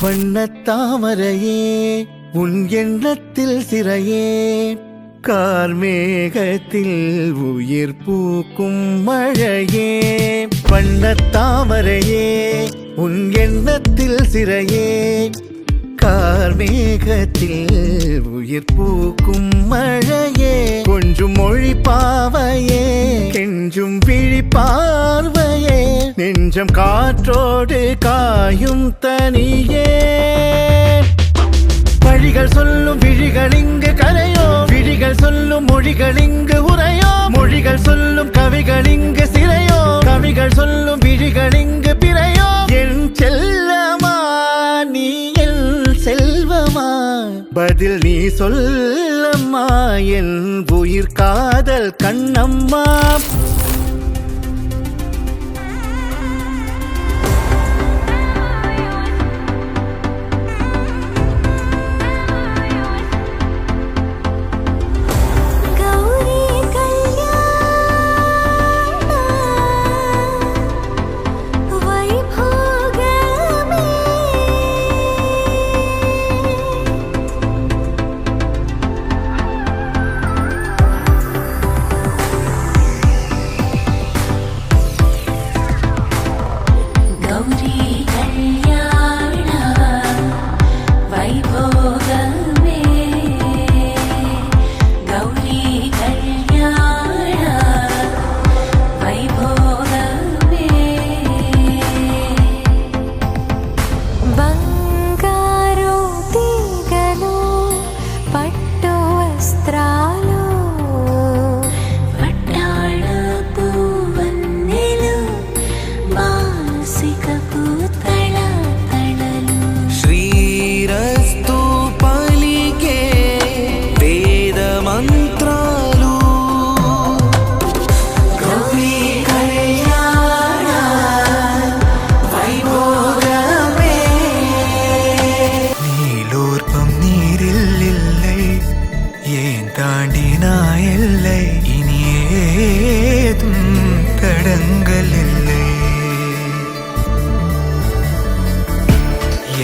வண்ணத்தாமரையே உன் எண்ணத்தில் சிறையே கார்மேகத்தில் உயிர் பூக்கும் மழையே வண்ணத்தாமரையே உன் எண்ணத்தில் சிறையே கார்மேகத்தில் உயிர் பூக்கும் மழையே கொஞ்சம் மொழி பாவையே கெஞ்சும் விழி பார்வையே நெஞ்சம் காற்றோடு காயும் தனியே வழிகள் சொல்லும் விழிகள் இங்கு கரையோ விழிகள் சொல்லும் மொழிகள் இங்கு உரையோ மொழிகள் சொல்லும் கவிகள் இங்கு சிறையோ கவிகள் சொல்லும் விழிகள் இங்கு பிறையோ என் செல்லமா நீ என் செல்வமா பதில் நீ சொல்லம்மா என் உயிர் காதல் கண்ணம்மா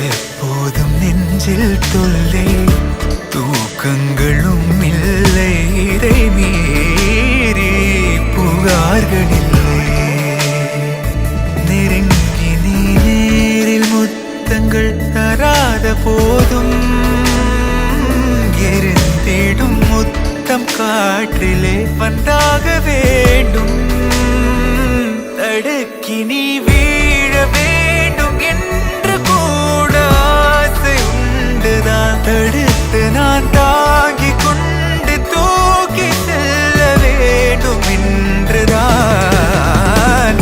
எப்போதும் நெஞ்சில் தொல்லை தூக்கங்களும் இல்லை இதை மீறி புகார்கள் இல்லை நெருங்கி நீ நேரில் முத்தங்கள் தராத போதும் எரிந்திடும் முத்தம் காற்றிலே வந்தாக வேண்டும் தடுக்கி நீ வீழ வேண்டும் என்று கூட ஆசை உண்டுதான் தடுத்து நான் தாங்கிக் கொண்டு தூக்கி செல்ல வேண்டும் என்றுதான்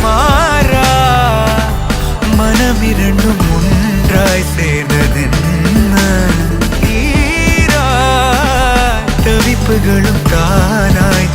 மாறா மனமிரண்டும் ஒன்றாய் சேர்ந்ததென்ன தீரா தவிப்புகளும் தானாய்